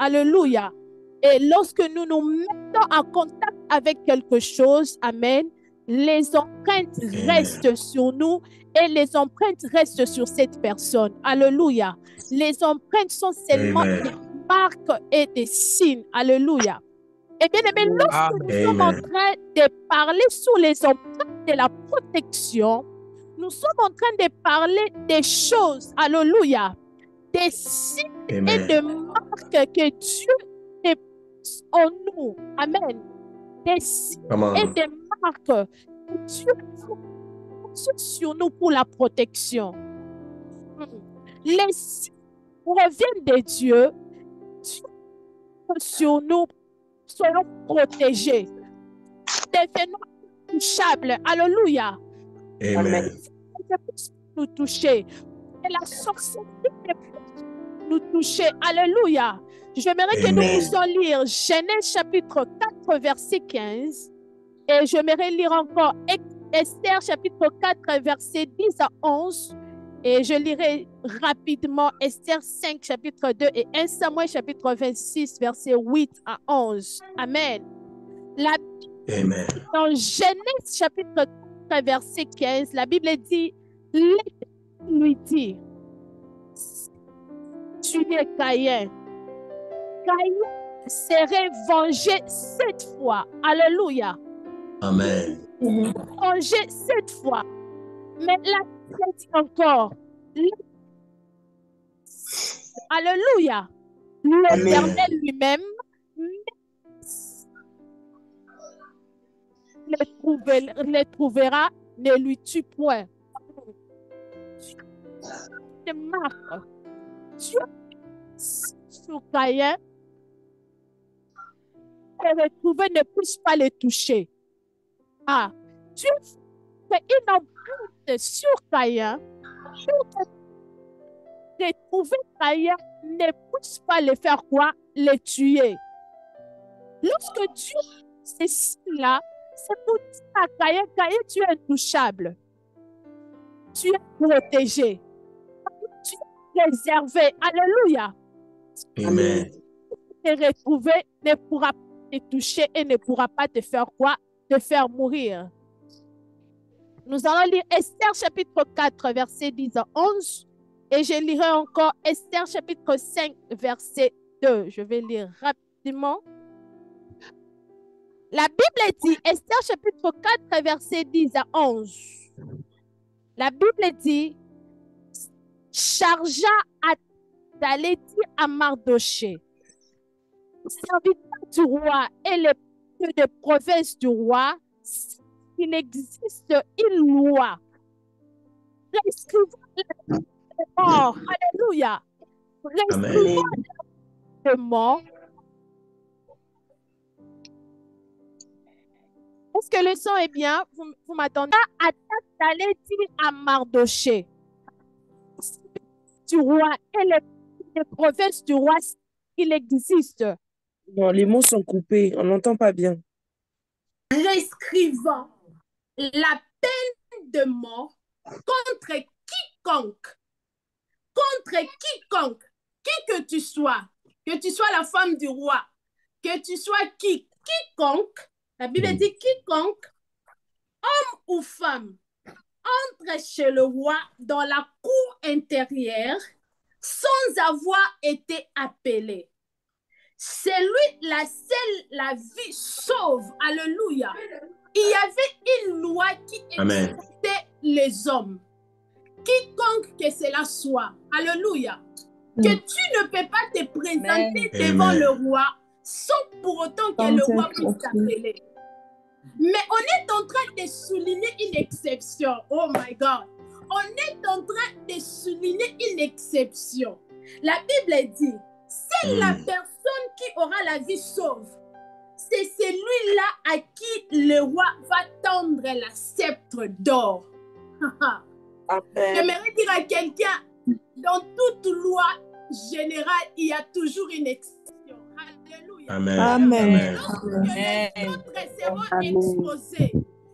Alléluia. Et lorsque nous nous mettons en contact avec quelque chose, amen, les empreintes restent sur nous et les empreintes restent sur cette personne. Alléluia. Les empreintes sont seulement des marques et des signes. Alléluia. Et bien aimé, lorsque nous sommes en train de parler sur les empreintes de la protection, nous sommes en train de parler des choses, alléluia, des signes et des marques que Dieu dépose en nous. Amen. Des signes et des marques que Dieu pose sur nous pour la protection. Les signes proviennent de Dieu. Dieu sur nous serons protégés. Devenons intouchables. Alléluia. Amen. Nous toucher. Et la sorcellerie ne peut nous toucher. Alléluia. J'aimerais que nous puissions lire Genèse chapitre 4, verset 15. Et j'aimerais lire encore Esther chapitre 4, verset 10 à 11. Et je lirai rapidement Esther 5, chapitre 2 et 1 Samuel chapitre 26, verset 8 à 11. Amen. La Bible, dans Genèse chapitre 4, verset 15, la Bible dit, lui dit, tu es Caïn. Caïn serait vengé 7 fois. Alléluia. Amen. Vengé 7 fois. Mais là, il dit encore, alléluia. L'Éternel lui-même les trouvera, ne lui tue point. Dieu marque. Dieu sur Caïn, les retrouver ne puisse pas les toucher. Ah, Dieu fait une empreinte sur Caïn pour que retrouver Caïn ne puisse pas les faire quoi? Les tuer. Lorsque Dieu c'est cela, c'est pour dire à Caïn, Caïn, tu es intouchable. Tu es protégé. Tu es réservé. Alléluia. Amen. Te retrouver ne pourra pas te toucher et ne pourra pas te faire quoi? Te faire mourir. Nous allons lire Esther chapitre 4, verset 10 à 11. Et je lirai encore Esther chapitre 5, verset 2. Je vais lire rapidement. La Bible dit, Esther chapitre 4, verset 10 à 11. La Bible dit, chargea d'aller dire à Mardoché, serviteur du roi et les de province du roi, il existe une loi prescrivant la mort. Alléluia. Prescrivant la mort. Est-ce que le son est bien? Vous m'attendez? Attaque d'aller dire à Mardoché, du roi et les provinces du roi, il existe. Non, les mots sont coupés, on n'entend pas bien. Prescrivant la peine de mort contre quiconque. Contre quiconque. Qui que tu sois la femme du roi, que tu sois quiconque, la Bible dit quiconque, homme ou femme, entre chez le roi dans la cour intérieure sans avoir été appelé. C'est lui la vie sauve. Alléluia. Il y avait une loi qui existait les hommes. Quiconque que cela soit. Alléluia. Que tu ne peux pas te présenter devant le roi sans pour autant que le roi puisse t'appeler. Mais on est en train de souligner une exception. Oh my God. On est en train de souligner une exception. La Bible dit, c'est la personne qui aura la vie sauve. C'est celui-là à qui le roi va tendre la sceptre d'or. J'aimerais dire à quelqu'un, dans toute loi générale, il y a toujours une exception. Alléluia. Amen. Amen. Lorsque les autres seront exposés,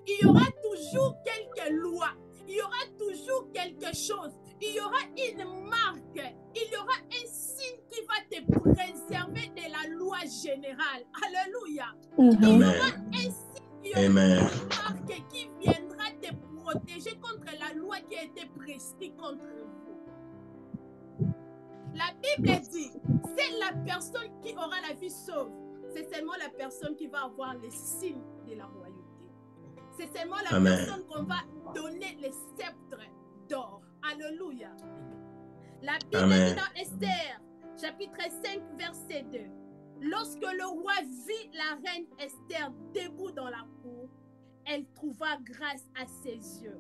il y aura toujours quelques lois, il y aura toujours quelque chose, il y aura une marque, il y aura un signe qui va te préserver de roi général. Alléluia. Mhm. Il y aura Amen. un signe Amen. marqué qui viendra te protéger contre la loi qui a été prescrite contre vous. La Bible dit, c'est la personne qui aura la vie sauve. C'est seulement la personne qui va avoir les signes de la royauté. C'est seulement la Amen. personne qu'on va donner les sceptres d'or. Alléluia. La Bible Amen. dit dans Esther, chapitre 5, verset 2. Lorsque le roi vit la reine Esther debout dans la cour, elle trouva grâce à ses yeux.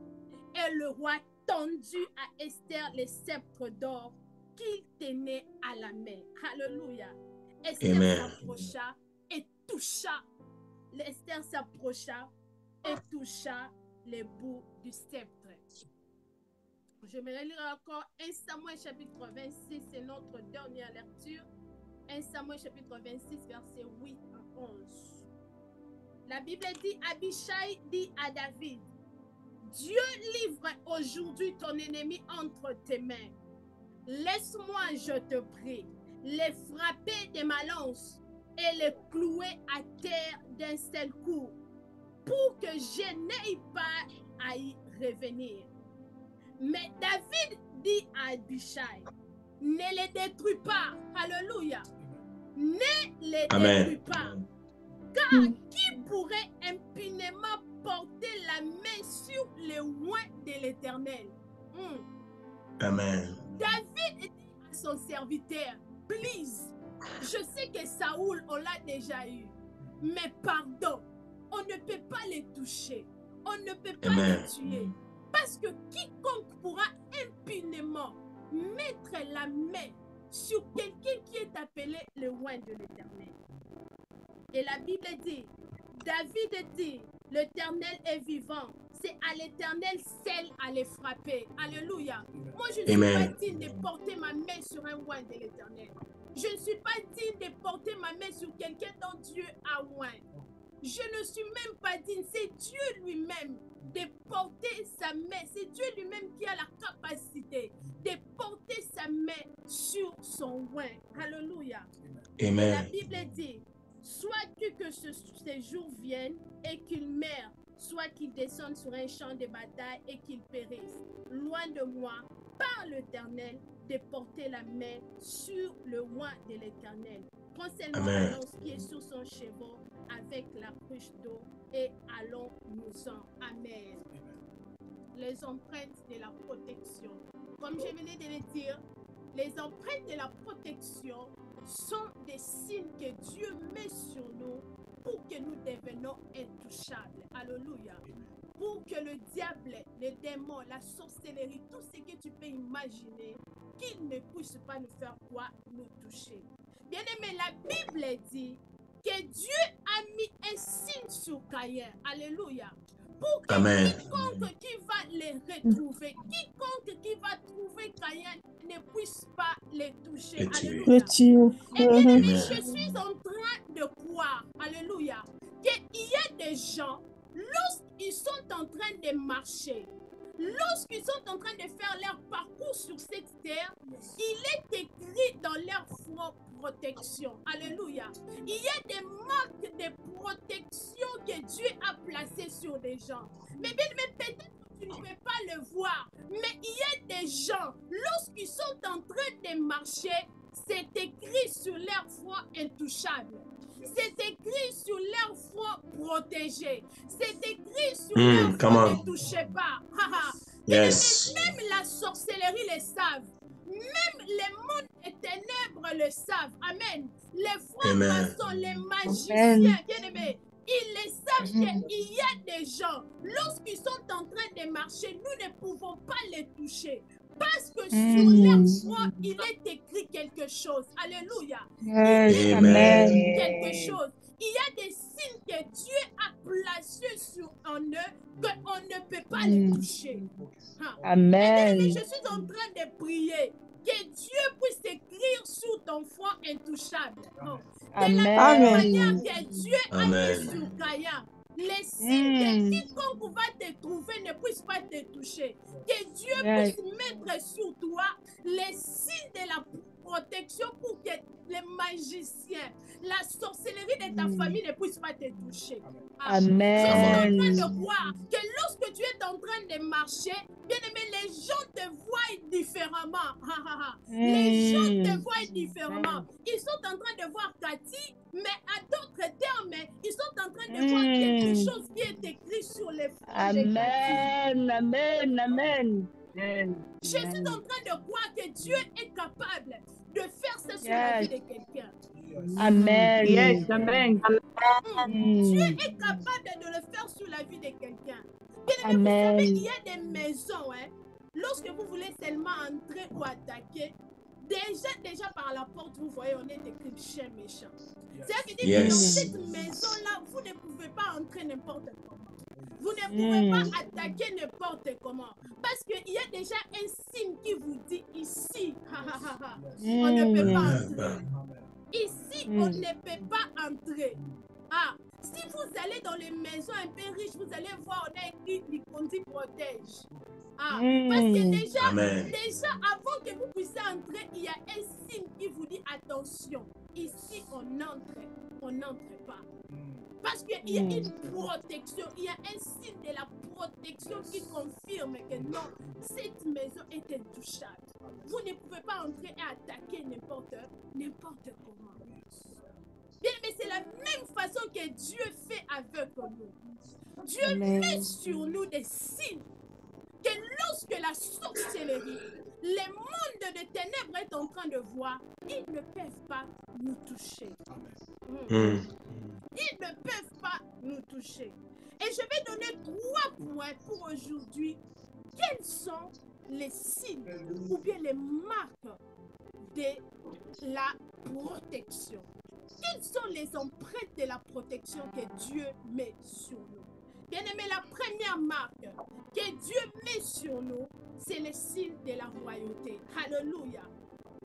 Et le roi tendit à Esther les sceptres d'or qu'il tenait à la main. Alléluia. Esther Amen. s'approcha et toucha. Esther s'approcha et toucha les bouts du sceptre. Je me relire encore 1 Samuel chapitre 26, c'est notre dernière lecture. 1 Samuel chapitre 26, verset 8 à 11. La Bible dit, Abishai dit à David, Dieu livre aujourd'hui ton ennemi entre tes mains. Laisse-moi, je te prie, les frapper de ma lance et les clouer à terre d'un seul coup, pour que je n'aie pas à y revenir. Mais David dit à Abishai, ne les détruis pas. Alléluia. Ne les Amen. détruis pas. Car qui pourrait impunément porter la main sur les oins de l'Éternel? Amen. David dit à son serviteur, please, je sais que Saoul, on l'a déjà eu, mais pardon, on ne peut pas les toucher, on ne peut pas Amen. les tuer, parce que quiconque pourra impunément mettre la main sur quelqu'un qui est appelé le oint de l'Éternel. Et la Bible dit, David dit, l'Éternel est vivant, c'est à l'Éternel seul à les frapper. Alléluia. Moi, je ne suis Amen. pas digne de porter ma main sur un oint de l'Éternel. Je ne suis pas digne de porter ma main sur quelqu'un dont Dieu a oint. Je ne suis même pas digne. C'est Dieu lui-même de porter sa main. C'est Dieu lui-même qui a la capacité de porter sa main sur son oint. Alléluia. Et la Amen. Bible dit, soit que ce jour vienne et qu'il meure, soit qu'il descende sur un champ de bataille et qu'il périsse. Loin de moi, par l'Éternel, de porter la main sur le oint de l'Éternel. Prends seulement Amen. la lance qui est sur son cheval avec la cruche d'eau et allons-nous-en. Amen. Les empreintes de la protection. Comme je venais de le dire, les empreintes de la protection sont des signes que Dieu met sur nous pour que nous devenions intouchables. Alléluia. Pour que le diable, les démons, la sorcellerie, tout ce que tu peux imaginer, qu'ils ne puissent pas nous faire quoi? Nous toucher. Bien aimé, la Bible dit que Dieu a mis un signe sur Caïn. Alléluia. Pour que Amen. quiconque qui va les retrouver, quiconque qui va trouver Caïn ne puisse pas les toucher. Les tuer. Alléluia. Et bien aimé, Amen. je suis en train de croire, alléluia, qu'il y a des gens, lorsqu'ils sont en train de marcher, lorsqu'ils sont en train de faire leur parcours sur cette terre, il est écrit dans leur front protection. Alléluia. Il y a des marques de protection que Dieu a placées sur des gens. Mais bien, peut-être que tu ne peux pas le voir. Mais il y a des gens, lorsqu'ils sont en train de marcher, c'est écrit sur leur front intouchable. C'est écrit sur leur front protégé. C'est écrit sur leur Come front on. ne touchez pas. Yes. Même la sorcellerie le savent. Même les mondes des ténèbres le savent. Amen. Les francs-maçons, les magiciens, bien-aimés, ils le savent qu'il y a des gens, lorsqu'ils sont en train de marcher, nous ne pouvons pas les toucher. Parce que sur leur front, il est écrit quelque chose. Alléluia. Il est Amen. écrit quelque chose. Il y a des signes que Dieu a placés en eux qu'on ne peut pas les toucher. Amen. Mais je suis en train de prier que Dieu puisse écrire sur ton front intouchable. De la même manière que Dieu a mis sur Caïn Les signes de quiconque va te trouver ne puissent pas te toucher. Que Dieu puisse mettre sur toi les signes de la protection pour que les magiciens, la sorcellerie de ta famille ne puissent pas te toucher. Amen. Je suis en train de croire que lorsque tu es en train de marcher, bien aimé, les gens te voient différemment. Les gens te voient différemment. Ils sont en train de voir Cathy, mais à d'autres termes, ils sont en train de voir quelque chose qui est écrit sur les fronts de Cathy. Amen. Je suis en train de croire que Dieu est capable de faire ça sur la vie de quelqu'un. Amen. Yes, amen. Dieu est capable de le faire sur la vie de quelqu'un. Bien aimé, vous savez, il y a des maisons, lorsque vous voulez seulement entrer ou attaquer, déjà par la porte, vous voyez, on est écrit chien méchant. C'est-à-dire que dans cette maison-là, vous ne pouvez pas entrer n'importe comment. Vous ne pouvez pas attaquer n'importe comment. Parce qu'il y a déjà un signe qui vous dit ici, on ne peut pas entrer. Ici, on ne peut pas entrer. Si vous allez dans les maisons un peu riches, vous allez voir, on a écrit Likondi protège. Parce que déjà, avant que vous puissiez entrer, il y a un signe qui vous dit attention. Ici, on n'entre pas. Parce qu'il y a une protection, il y a un signe de la protection qui confirme que non, cette maison est intouchable. Vous ne pouvez pas entrer et attaquer n'importe comment. Bien, mais c'est la même façon que Dieu fait avec nous. Dieu met sur nous des signes que lorsque la sorcellerie, le monde de ténèbres est en train de voir, ils ne peuvent pas nous toucher. Ils ne peuvent pas nous toucher. Et je vais donner 3 points pour aujourd'hui. Quels sont les signes ou bien les marques de la protection? Quelles sont les empreintes de la protection que Dieu met sur nous? Bien aimé, la première marque que Dieu met sur nous, c'est le signe de la royauté. Alléluia.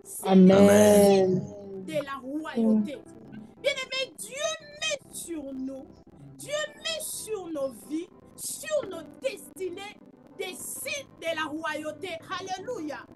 C'est le signe de la royauté. Bien aimé, Dieu met sur nous, Dieu met sur nos vies, sur nos destinées, des signes de la royauté. Alléluia.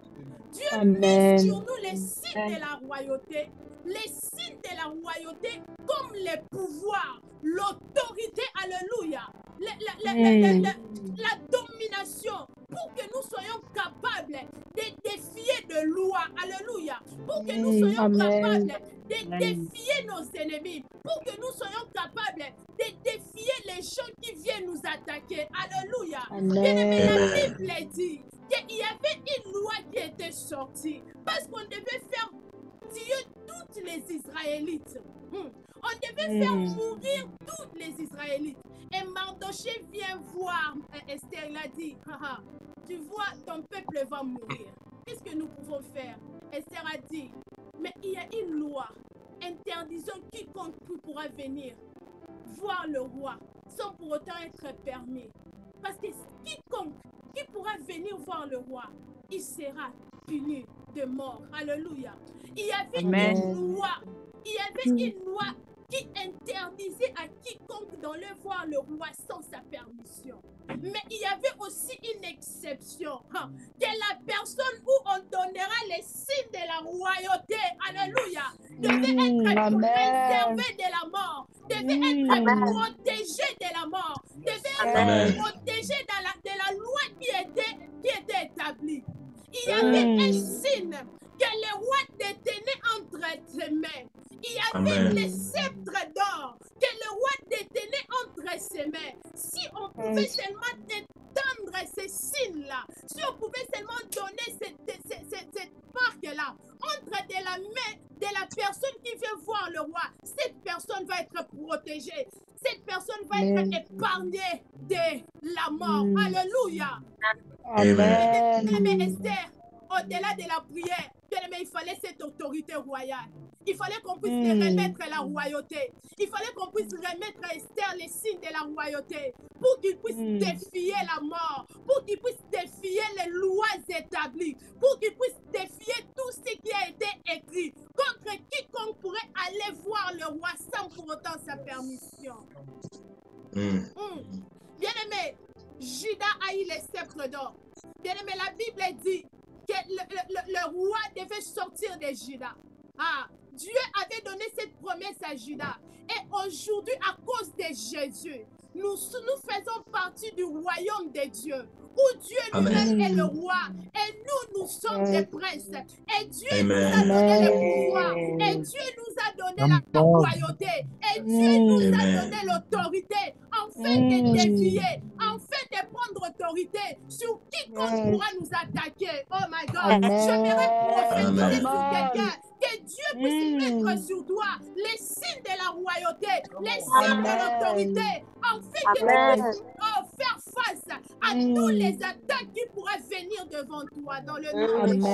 Dieu met sur nous les signes de la royauté, les signes de la royauté comme les pouvoirs, l'autorité, alléluia, la domination, pour que nous soyons capables de défier de loi, alléluia, pour que nous soyons capables de défier nos ennemis, pour que nous soyons capables de défier les gens qui viennent nous attaquer, alléluia. Bien-aimé, la Bible dit qu'il y avait une loi qui était sortie, parce qu'on devait faire tuer toutes les Israélites. On devait faire mourir toutes les Israélites. Et Mardoché vient voir Esther, il a dit, tu vois, ton peuple va mourir. Qu'est-ce que nous pouvons faire? Esther a dit, mais il y a une loi interdisant quiconque pourra venir voir le roi sans pour autant être permis. Parce que quiconque qui pourra venir voir le roi, il sera puni de mort. Alléluia. Il y avait une loi. Il y avait une loi qui interdisait à quiconque d'aller voir le roi sans sa permission. Mais il y avait aussi une exception, que la personne où on donnera les signes de la royauté, alléluia, devait être préservée de la mort, devait être protégée de la mort, devait être protégée de la loi qui était établie. Il y avait un signe que le roi détenait entre ses mains. Il y avait les sceptres d'or que le roi détenait entre ses mains. Si on pouvait seulement étendre ces signes-là, si on pouvait seulement donner cette marque-là entre de la main de la personne qui vient voir le roi, cette personne va être protégée. Cette personne va être épargnée de la mort. Alléluia. Mais Esther, au-delà de la prière, il fallait cette autorité royale. Il fallait qu'on puisse remettre la royauté. Il fallait qu'on puisse remettre à Esther les signes de la royauté pour qu'il puisse défier la mort, pour qu'il puisse défier les lois établies, pour qu'il puisse défier tout ce qui a été écrit contre quiconque pourrait aller voir le roi sans pour autant sa permission. Bien-aimé, Judas a eu les sceptres d'or. Bien-aimé, la Bible dit que le roi devait sortir de Judas. Dieu avait donné cette promesse à Judas. Et aujourd'hui, à cause de Jésus, nous faisons partie du royaume de Dieu, où Dieu lui-même est le roi. Et nous sommes des princes. Et Dieu nous a donné le pouvoir. Et Dieu nous a donné la royauté. Et Dieu nous a donné l'autorité, afin de défier, afin de prendre autorité sur quiconque pourra nous attaquer. Oh my God. J'aimerais prophétiser sur quelqu'un. Que Dieu puisse mettre sur toi les signes de la royauté, les signes de l'autorité, afin que tu puisses faire face à tous les attaques qui pourraient venir devant toi dans le nom de Jésus.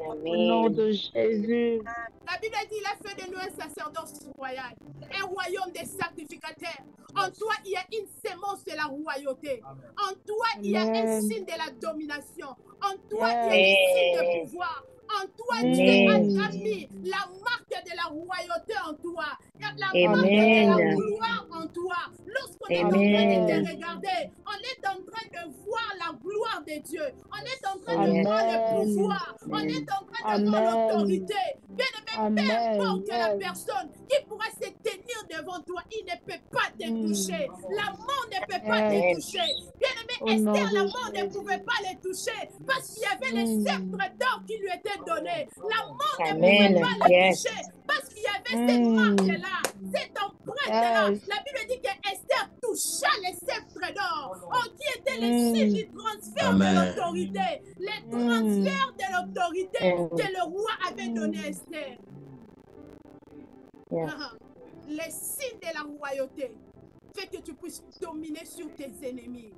Au nom de Jésus. La Bible dit, il a fait de nous un sacerdoce royal, un royaume des sacrificateurs. En toi, il y a une sémence de la royauté. En toi, il y a un signe de la domination. En toi, il y a des signes de pouvoir. En toi, Dieu a mis la marque de la royauté en toi. La marque de la gloire en toi. Lorsqu'on est en train de te regarder, on est en train de voir la gloire de Dieu. On est en train de voir le pouvoir. On est en train de voir l'autorité. Bien-aimé, peu importe la personne qui pourra se tenir devant toi, il ne peut pas te toucher. La mort ne peut pas te toucher. Bien-aimé, Esther, la mort ne pouvait pas le toucher parce qu'il y avait le sceptre d'or qui lui était donné. La mort ne pouvait pas le toucher parce qu'il y avait cette marque-là, cette empreinte-là. La Bible dit que Esther toucha les sceptres d'or, qui était le signe du transfert de l'autorité. Le transfert de l'autorité que le roi avait donné à Esther. Les signes de la royauté fait que tu puisses dominer sur tes ennemis.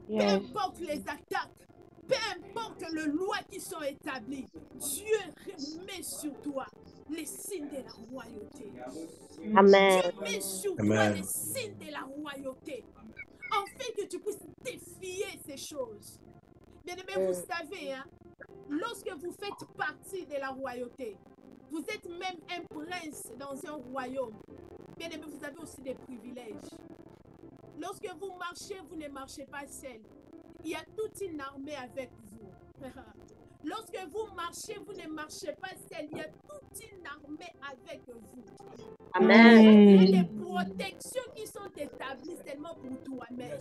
Peu importe les attaques, peu importe les lois qui sont établies, Dieu met sur toi les signes de la royauté. Dieu met sur toi les signes de la royauté, afin que tu puisses défier ces choses. Bien-aimés, vous savez, lorsque vous faites partie de la royauté, vous êtes même un prince dans un royaume. Bien-aimés, vous avez aussi des privilèges. Lorsque vous marchez, vous ne marchez pas seul. Il y a toute une armée avec vous. Lorsque vous marchez, vous ne marchez pas seul. Il y a toute une armée avec vous. Il y a des protections qui sont établies seulement pour toi-même.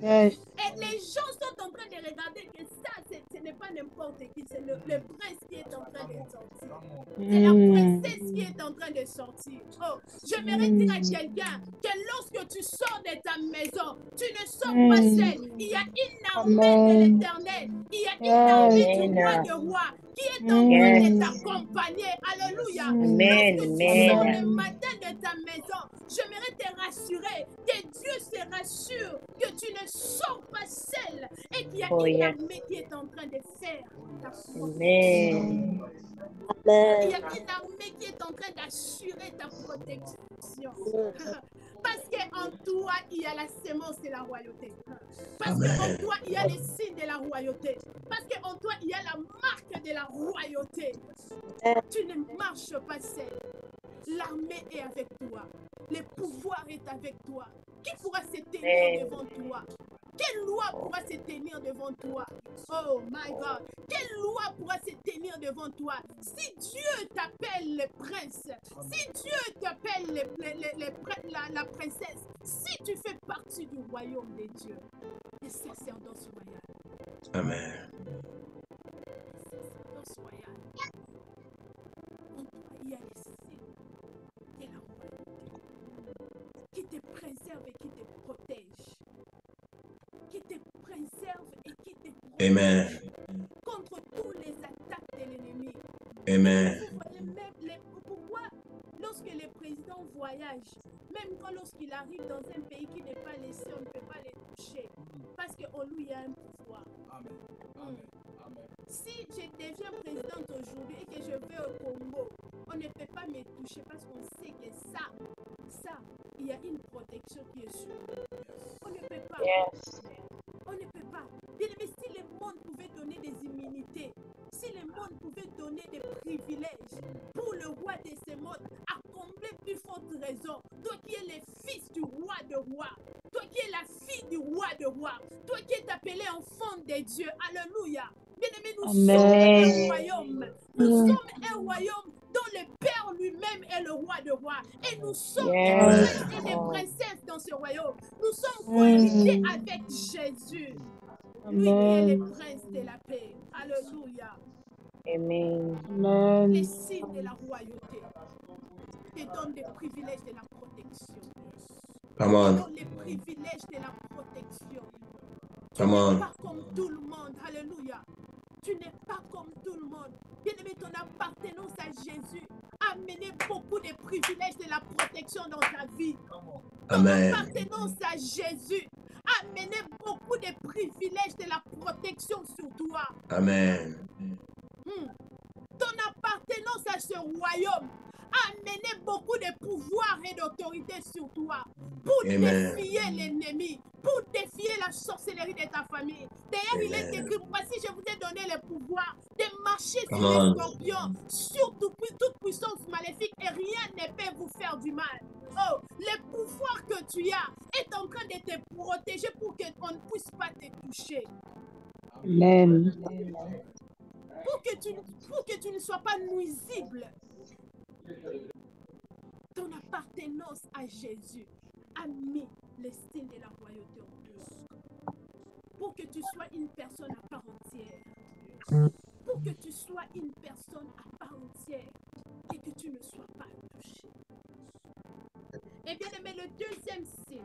Et les gens sont en train de regarder que ça, ce n'est pas n'importe qui. C'est le prince qui est en train de sortir. C'est la princesse qui est en train de sortir. Oh, j'aimerais dire à quelqu'un que lorsque tu sors de ta maison, tu ne sors pas seul. Il y a une armée de l'Éternel. Il y a une armée du roi de rois qui est en train de t'accompagner. Alléluia. Lorsque tu sors le matin de ta maison, j'aimerais te rassurer que Dieu se rassure que tu ne sors pas seul et qu'il y a une armée qui est en train de faire ta protection. Il y a une armée qui est en train d'assurer ta protection. Parce qu'en toi, il y a la sémence de la royauté. Parce qu'en toi, il y a les signes de la royauté. Parce qu'en toi, il y a la marque de la royauté. Tu ne marches pas seul. L'armée est avec toi. Le pouvoir est avec toi. Qui pourra se tenir devant toi? Quelle loi pourra se tenir devant toi? Oh my God. Quelle loi pourra se tenir devant toi? Si Dieu t'appelle le prince, si Dieu t'appelle la princesse, si tu fais partie du royaume de Dieu, le sacerdoce royal. Amen. Le sacerdoce royal. En toi, il y a les signes de la royauté qui te préserve et qui te protège. Qui te préserve et qui te protège. Amen. Contre tous les attaques de l'ennemi. Amen. Vous voyez même pourquoi lorsque le président voyage, même quand lorsqu'il arrive dans un pays qui n'est pas laissé, on ne peut pas les toucher. Parce qu'en lui, il y a un pouvoir. Amen. Amen. Amen. Si je deviens présidente aujourd'hui et que je vais au Congo, on ne peut pas me toucher parce qu'on sait que ça, il y a une protection qui est sur nous. On ne peut pas. On ne peut pas. Bien aimé, si le monde pouvait donner des immunités, si le monde pouvait donner des privilèges pour le roi de ce monde à combler plus fort autre raison, toi qui es le fils du roi de rois, toi qui es la fille du roi de rois, toi qui es appelé enfant de Dieu, alléluia. Bien-aimés, nous sommes un royaume. Nous sommes un royaume dont le Père lui-même est le roi de rois. Et nous sommes des princes et des princesses dans ce royaume. Nous sommes co-héritiers avec Jésus. Lui qui est le prince de la paix. Alléluia. Amen. Les signes de la royauté te donnent des privilèges de la protection. Come Te on. donnent les privilèges de la protection. Tu Come n'es on. pas comme tout le monde. Alléluia. Tu n'es pas comme tout le monde. Bien-aimé, ton appartenance à Jésus a amené beaucoup de privilèges de la protection dans ta vie. Ton Amen. appartenance à Jésus a amené beaucoup de privilèges de la protection sur toi. Amen. Ton appartenance à ce royaume a amené beaucoup de pouvoir et d'autorité sur toi pour Amen. défier l'ennemi, pour défier la sorcellerie de ta famille. D'ailleurs, il est Amen. écrit, voici, je vous ai donné le pouvoir de marcher Come sur les on. scorpions, sur toute puissance maléfique, et rien ne peut vous faire du mal. Oh, le pouvoir que tu as est en train de te protéger pour qu'on ne puisse pas te toucher. Amen. Pour que tu ne sois pas nuisible. Ton appartenance à Jésus a mis le style de la royauté en plus. Pour que tu sois une personne à part entière. Pour que tu sois une personne à part entière et que tu ne sois pas touché. Et bien aimé, le deuxième signe.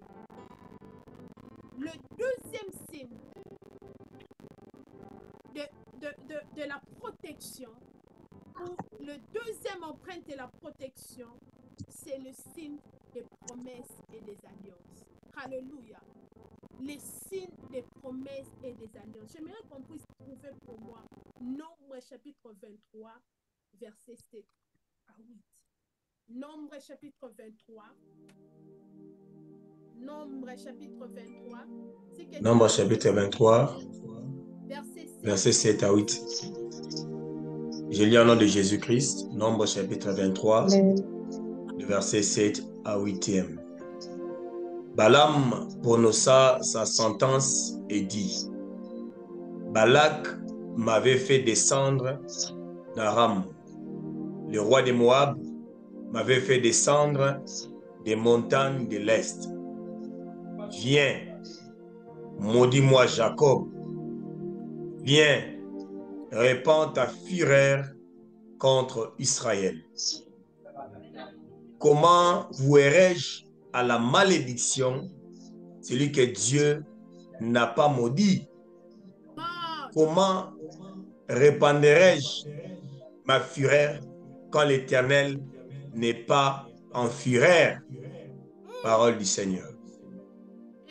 Le deuxième signe de la protection, ou le deuxième empreinte de la protection, c'est le signe des promesses et des alliances. Alléluia. Les signes des promesses et des alliances. J'aimerais qu'on puisse trouver pour moi Nombre chapitre 23, verset 7 à 8. Nombre chapitre 23. Nombre chapitre 23. Nombre chapitre 23, verset 7 à 8. Je lis au nom de Jésus-Christ, Nombre chapitre 23, le verset 7 à 8e. Balaam prononça sa sentence et dit: Balak m'avait fait descendre d'Aram. Le roi de Moab m'avait fait descendre des montagnes de l'Est. Viens, maudis-moi Jacob. Viens, répands ta fureur contre Israël. Comment vouerai-je à la malédiction celui que Dieu n'a pas maudit? Comment répandrai-je ma fureur quand l'Éternel n'est pas en fureur? Parole du Seigneur.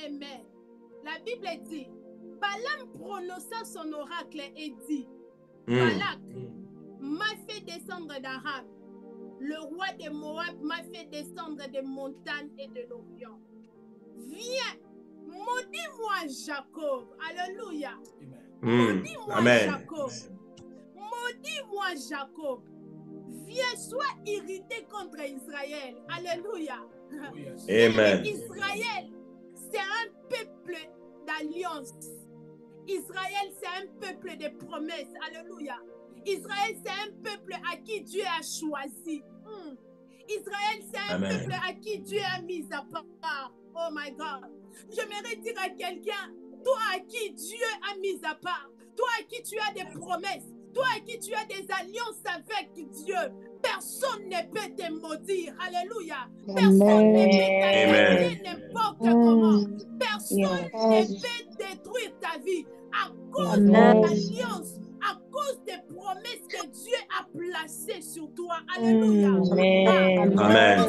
Amen. La Bible dit, Balaam prononça son oracle et dit, Balak m'a fait descendre d'Aram. Le roi de Moab m'a fait descendre des montagnes et de l'Orient. Viens, maudis-moi Jacob. Alléluia. Maudis-moi Jacob. Maudis-moi Jacob. Viens, sois irrité contre Israël. Alléluia. Amen. Israël, c'est un peuple d'alliance. Israël, c'est un peuple de promesses. Alléluia. Israël, c'est un peuple à qui Dieu a choisi. Israël, c'est un peuple à qui Dieu a mis à part. Oh my God. J'aimerais dire à quelqu'un, toi à qui Dieu a mis à part, toi à qui tu as des promesses, toi à qui tu as des alliances avec Dieu, personne ne peut te maudire. Alléluia. Personne ne peut t'attaquer n'importe comment. Personne ne peut détruire ta vie à cause de l'alliance, à cause des promesses que Dieu a placées sur toi. Alléluia. Amen.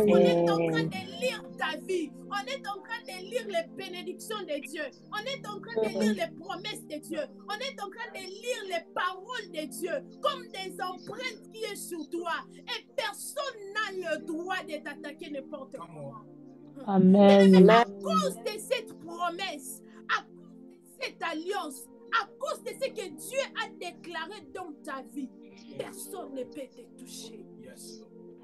On est en train de lire ta vie. On est en train de lire les bénédictions de Dieu. On est en train de lire les promesses de Dieu. On est en train de lire les paroles de Dieu comme des empreintes qui sont sur toi. Et personne n'a le droit de t'attaquer n'importe comment. Amen. À cause de cette promesse, à cause de cette alliance, à cause de ce que Dieu a déclaré dans ta vie, personne ne peut te toucher.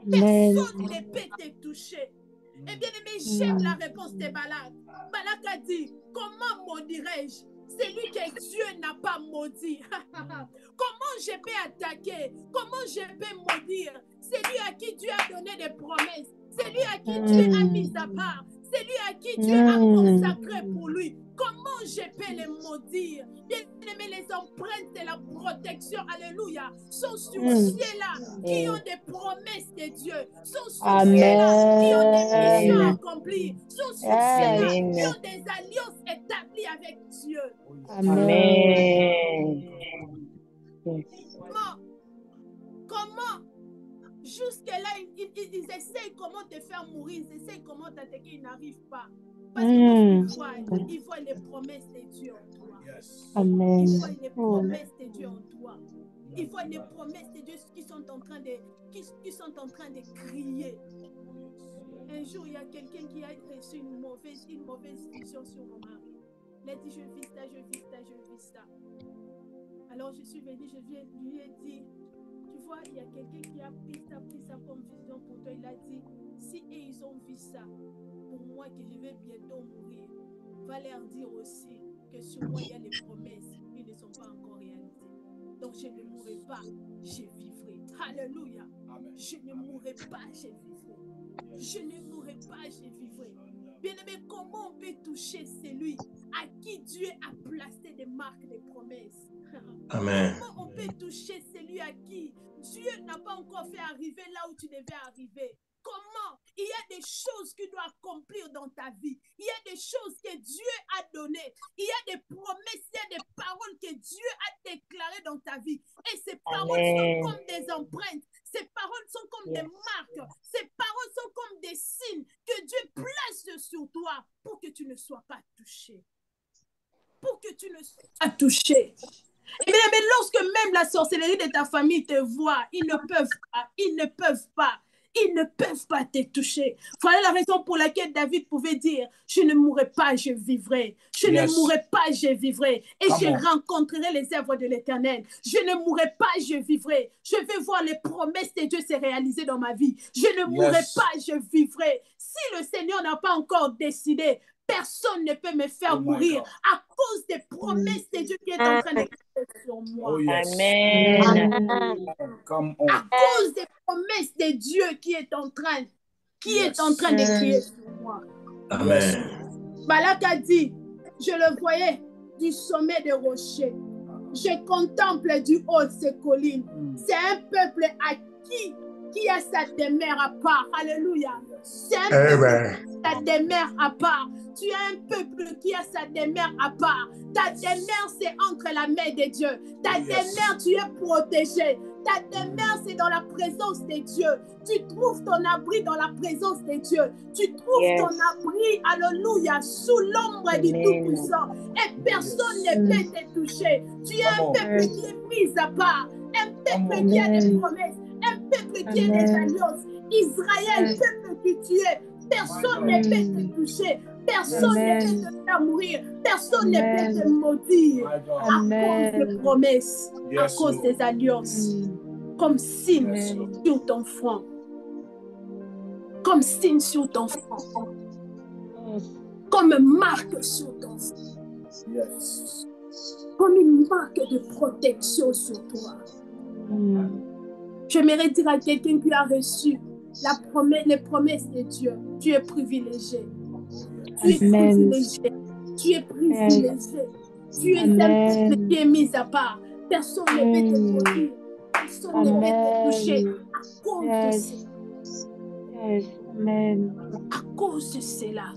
Personne ne peut te toucher. Et bien aimé, j'aime la réponse de Balak. Balak a dit, comment maudirais-je celui que Dieu n'a pas maudit? Comment je peux attaquer? Comment je peux maudire celui à qui Dieu a donné des promesses? Celui à qui Dieu a mis à part? Celui à qui Dieu a consacré pour lui? Comment je peux les maudire? Bien-aimés, les empreintes de la protection, alléluia, sont sur ceux-là qui ont des promesses de Dieu, sont sur ceux-là qui ont des missions à accomplir, sont sur ceux-là qui ont des alliances établies avec Dieu. Amen. Comment jusque-là, ils essayent comment te faire mourir, ils essayent comment t'attaquer, ils n'arrivent pas. Parce qu'ils voient les promesses de Dieu en toi. Amen. Ils voient les promesses de Dieu en toi. Ils voient les promesses de Dieu qui sont en train de crier. Un jour, il y a quelqu'un qui a reçu une mauvaise vision sur mon mari. Il a dit, je vis ça, je vis ça, je vis ça. Alors je suis venue, je lui ai dit, tu vois, il y a quelqu'un qui a pris ça comme vision pour toi. Il a dit, si ils ont vu ça, pour moi que je vais bientôt mourir, va leur dire aussi que sur moi il y a les promesses qui ne sont pas encore réalisées. Donc je ne mourrai pas, je vivrai. Alléluia. Amen. Je ne mourrai pas, je vivrai. Je ne mourrai pas, je vivrai. Bien-aimé, comment on peut toucher celui à qui Dieu a placé des marques, des promesses? Amen. Comment on peut toucher celui à qui Dieu n'a pas encore fait arriver là où tu devais arriver? Comment? Il y a des choses qu'il doit accomplir dans ta vie. Il y a des choses que Dieu a données. Il y a des promesses, il y a des paroles que Dieu a déclarées dans ta vie. Et ces paroles sont comme des empreintes. Ces paroles sont comme des marques. Ces paroles sont comme des signes que Dieu place sur toi pour que tu ne sois pas touché. Pour que tu ne sois pas touché. Et bien, mais lorsque même la sorcellerie de ta famille te voit, ils ne peuvent pas te toucher. Voilà la raison pour laquelle David pouvait dire, je ne mourrai pas, je vivrai. Je ne mourrai pas, je vivrai. Et je rencontrerai les œuvres de l'Éternel. Je ne mourrai pas, je vivrai. Je vais voir les promesses de Dieu se réaliser dans ma vie. Je ne mourrai pas, je vivrai. Si le Seigneur n'a pas encore décidé, personne ne peut me faire mourir à cause des promesses de Dieu qui est en train de créer sur moi. Amen. À cause des promesses de Dieu qui est en train de créer sur moi. Amen. Balak a dit, je le voyais du sommet des rochers. Je contemple du haut de ces collines. C'est un peuple acquis qui a sa demeure à part. Alléluia. C'est un peuple qui a sa demeure à part. Tu as un peuple qui a sa demeure à part. Ta demeure, c'est entre la main de Dieu. Ta demeure, tu es protégé. Ta demeure, c'est dans la présence de Dieu. Tu trouves ton abri dans la présence de Dieu. Tu trouves ton abri, alléluia, sous l'ombre du Tout-Puissant. Et personne ne peut te toucher. Tu es un peuple qui est mis à part. Un peuple qui a des promesses. Un peuple qui a des alliances. Israël, peuple qui tu es. Personne ne peut te toucher. Personne ne peut te faire mourir. Personne ne peut te maudire. À cause des promesses, à cause des alliances. Comme signe sur ton front. Comme signe sur ton front. Comme marque sur ton front. Comme une marque de protection sur toi. J'aimerais dire à quelqu'un qui a reçu les promesses de Dieu, tu es privilégié. Tu es privilégié. Tu es privilégié. Tu es un peuple qui est mis à part. Personne ne peut te maudire. Personne ne peut te toucher à cause de cela. À cause de cela.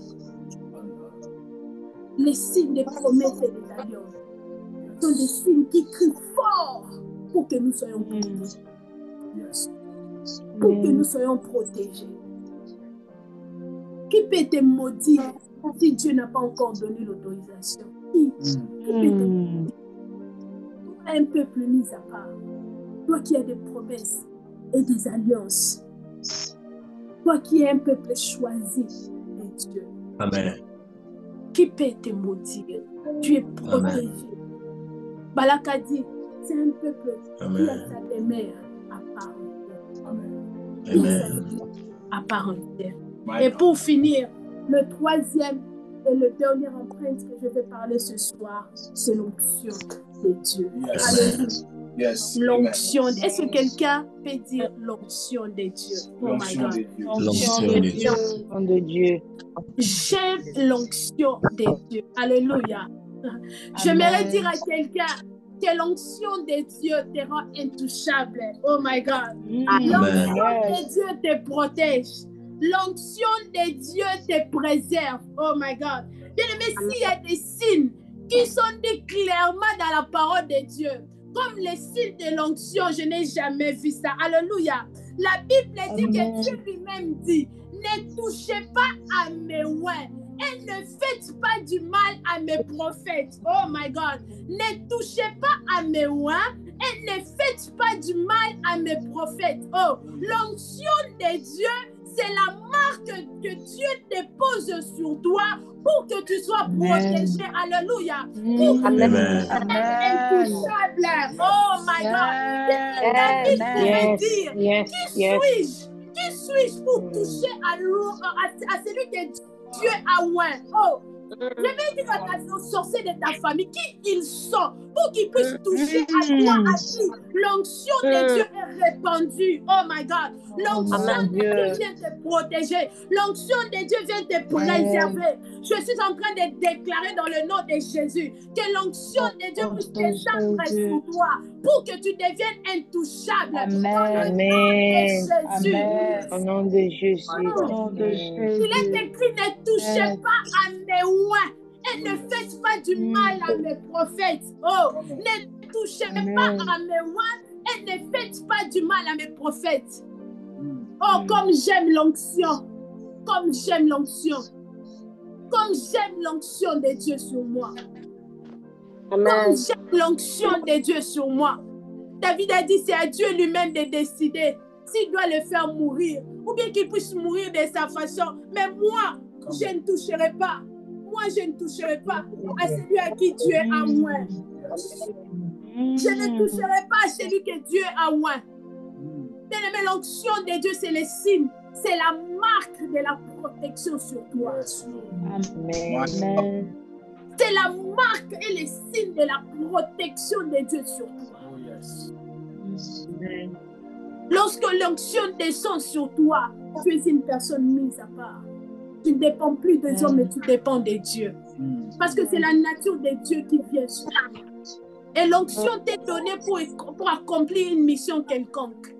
Les signes des promesses et des alliances sont des signes qui crient fort pour que nous soyons protégés. Pour que nous soyons protégés. Qui peut te maudire si Dieu n'a pas encore donné l'autorisation? Qui peut te maudire? Un peuple mis à part. Toi qui as des promesses et des alliances. Toi qui es un peuple choisi de Dieu. Amen. Qui peut te maudire? Tu es protégé. Balak a dit, c'est un peuple qui a sa demeure à part. Amen. À part entière. My Et God. pour finir, le troisième et le dernier empreinte que je vais parler ce soir, c'est l'onction de Dieu. Yes. Alléluia. Yes. L'onction. Est-ce que quelqu'un peut dire l'onction de Dieu? Oh my L'onction God. de Dieu. L'onction de Dieu. L'onction de Dieu. J'aime l'onction de Dieu. Alléluia. J'aimerais dire à quelqu'un que l'onction de Dieu te rend intouchable. Oh my God. L'onction de Dieu te protège. L'onction de Dieu te préserve. Oh my God. Bien-aimé, s'il y a des signes qui sont dits clairement dans la parole de Dieu, comme les signes de l'onction, je n'ai jamais vu ça. Alléluia. La Bible dit que Dieu lui-même dit, ne touchez pas à mes oins et ne faites pas du mal à mes prophètes. Oh my God. Ne touchez pas à mes oins et ne faites pas du mal à mes prophètes. Oh, l'onction de Dieu, c'est la marque que Dieu dépose sur toi pour que tu sois protégé. Alléluia. Pour que tu sois intouchable. Oh my God. David pouvait dire, qui suis-je? Qui suis-je pour toucher à celui que Dieu a oint? Oh, je vais dire aux sorciers de ta famille qui ils sont pour qu'ils puissent toucher à toi, à qui l'onction de Dieu est répandue. Oh my God. L'onction de Dieu vient te protéger. L'onction de Dieu vient te préserver. Je suis en train de déclarer dans le nom de Jésus que l'onction de Dieu puisse descendre sur toi pour que tu deviennes intouchable. Au nom de Jésus. Au nom de Jésus. Il est écrit, ne touchez pas à mes oins et ne faites pas du mal à mes prophètes. Oh, ne touchez pas à mes oins et ne faites pas du mal à mes prophètes. Oh, comme j'aime l'onction. Comme j'aime l'onction. Comme j'aime l'onction de Dieu sur moi. Comme j'aime l'onction de Dieu sur moi. David a dit, c'est à Dieu lui-même de décider s'il doit le faire mourir ou bien qu'il puisse mourir de sa façon. Mais moi, je ne toucherai pas. Moi, je ne toucherai pas à celui à qui Dieu a oint. Je ne toucherai pas à celui que Dieu a oint. Bien-aimé, l'onction de Dieu, c'est le signe. C'est la marque de la protection sur toi. Amen. C'est la marque et le signe de la protection de Dieu sur toi. Lorsque l'onction descend sur toi, tu es une personne mise à part. Tu ne dépends plus des hommes, mais tu dépends de Dieu. Parce que c'est la nature de Dieu qui vient sur toi. Et l'onction t'est donnée pour accomplir une mission quelconque.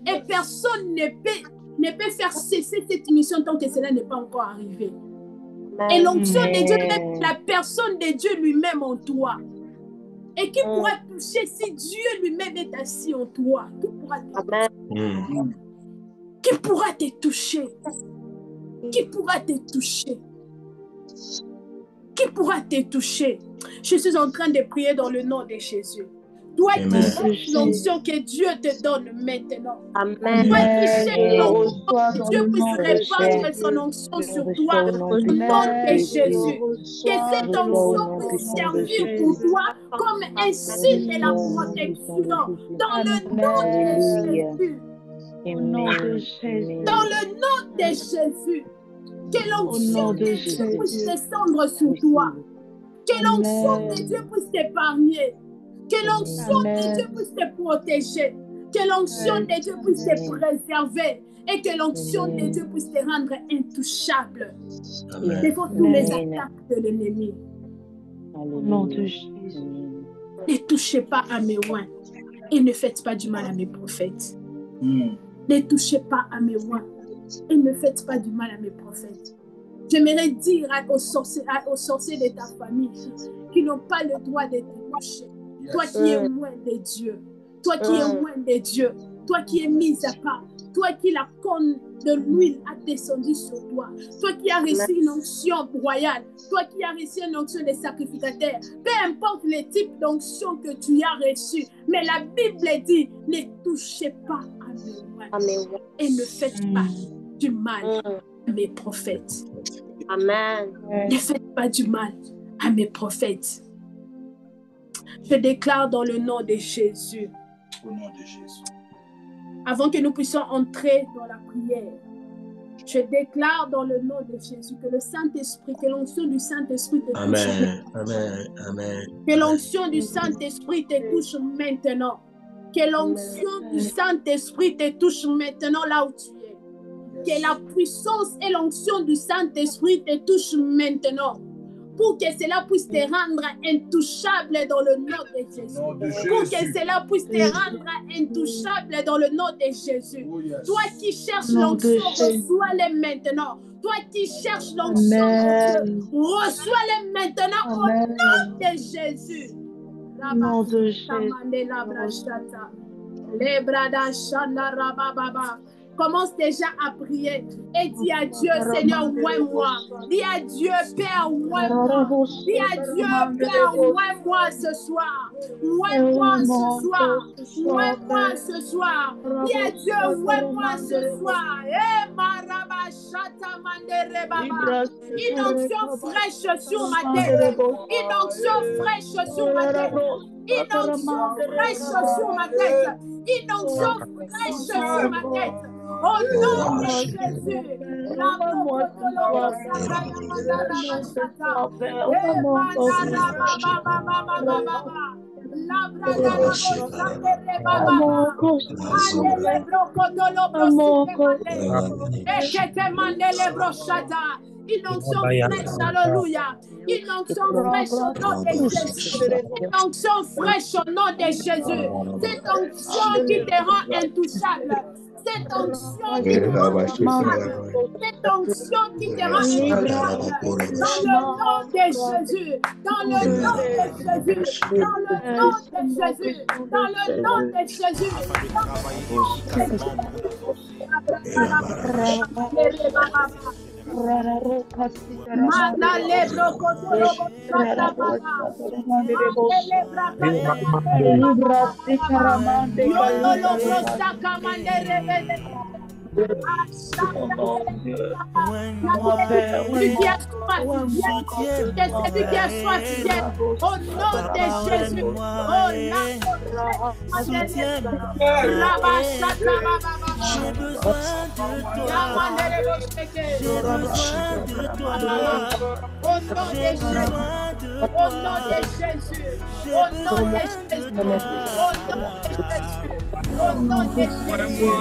Et personne ne peut faire cesser cette mission tant que cela n'est pas encore arrivé. Et l'onction de Dieu, même la personne de Dieu lui-même en toi. Et qui pourra toucher si Dieu lui-même est assis en toi? Qui pourra te toucher? Qui pourra te toucher? Qui pourra te toucher? Qui pourra te toucher? Je suis en train de prier dans le nom de Jésus. Toi qui cherches l'onction que Dieu te donne maintenant. Toi qui cherches l'onction que Dieu puisse répandre son onction sur toi. Au nom de Jésus. Que cette onction puisse servir pour toi comme un signe de la protection. Dans le nom de Jésus. Dans le nom de Jésus. Que l'onction de Dieu puisse descendre sur toi. Que l'onction de Dieu puisse t'épargner. Que l'onction de Dieu puisse te protéger. Que l'onction de Dieu puisse te préserver. Et que l'onction de Dieu puisse te rendre intouchable devant tous les attaques de l'ennemi. Au nom de Jésus. Ne touchez pas à mes oins et ne faites pas du mal à mes prophètes. Ne touchez pas à mes oins et ne faites pas du mal à mes prophètes. J'aimerais dire aux sorciers de ta famille qui n'ont pas le droit de te toucher. Toi qui es loin de Dieu, toi qui es loin de Dieu, toi qui es mis à part, toi qui la corne de l'huile a descendu sur toi, toi qui as reçu une onction royale, toi qui as reçu une onction de sacrificateur, peu importe le type d'onction que tu as reçu, mais la Bible dit, ne touchez pas à mes oins et ne faites pas du mal à mes prophètes. Amen. Ne faites pas du mal à mes prophètes. Je déclare dans le nom de Jésus. Au nom de Jésus. Avant que nous puissions entrer dans la prière, je déclare dans le nom de Jésus que le Saint-Esprit, que l'onction du Saint-Esprit te touche. Amen. Amen. Amen. Que l'onction du Saint-Esprit te touche maintenant. Que l'onction du Saint-Esprit te touche maintenant là où tu es. Que la puissance et l'onction du Saint-Esprit te touche maintenant. Pour que cela puisse te rendre intouchable dans le nom de Jésus. Pour que cela puisse te rendre intouchable dans le nom de Jésus. Toi qui cherches l'onction, reçois-les maintenant. Toi qui cherches l'onction, reçois-les maintenant au nom de Jésus. Nom de Jésus. Commence déjà à prier et dis à Dieu, Seigneur, ouais-moi. Dis à Dieu, Père, ouais-moi. Dis à Dieu, Père, ouais-moi ce soir. Ouais-moi ce soir. Ouais-moi ce soir. Dis à Dieu, ouais-moi ce soir. Une onction fraîche sur ma tête. Une onction fraîche sur ma tête. Une onction fraîche sur ma tête. Une onction fraîche sur ma tête. Au nom de Jésus, la une onction fraîche, alléluia. Une onction fraîche au nom de Jésus. Une onction fraîche au nom de Jésus. Cette onction qui te rend intouchable. Cette onction qui te rend intouchable. Cette onction qui te rend intouchable. Dans le nom de Jésus. Dans le nom de Jésus. Dans le nom de Jésus. Dans le nom de Jésus. Celui qui a soif, au nom de Jésus. Oh là, j'ai besoin de toi. Au nom de Jésus. Au nom de Jésus. Au nom de Jésus. Au nom de Jésus.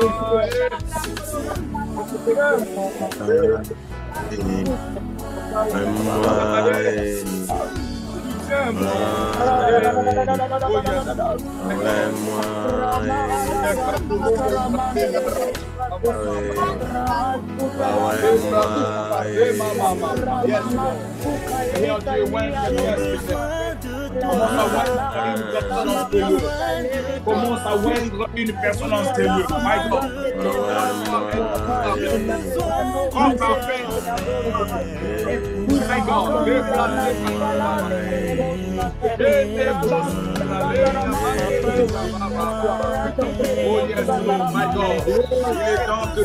Commence à oindre une personne en sérieux. My God. Comme parfait. My God. Oh yes, my God. Il est temps de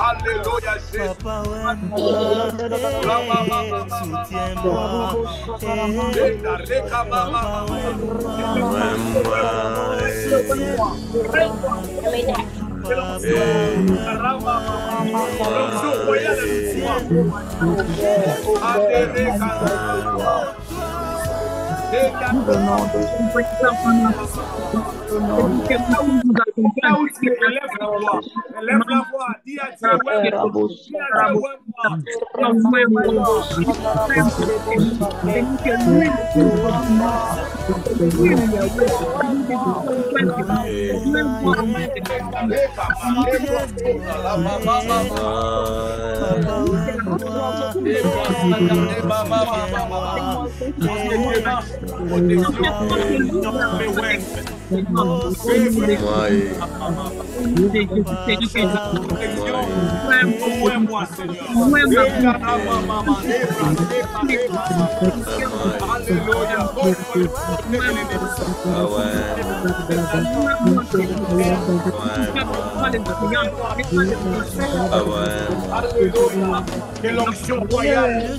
Alléluia, Lève la voix, dis à Dieu, moi, Seigneur. Alléluia. Que l'onction royale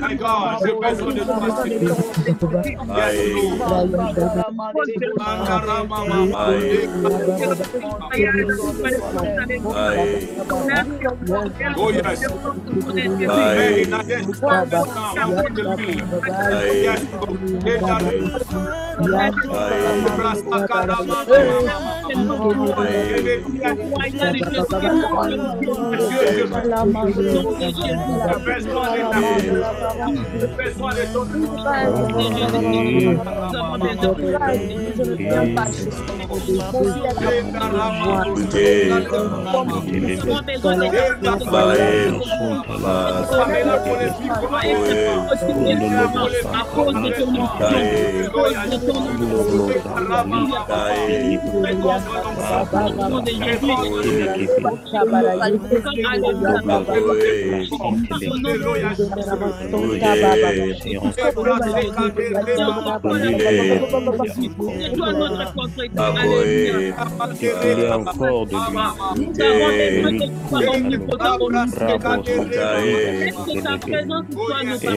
My God, j'ai besoin de oh yes. Encore de lui.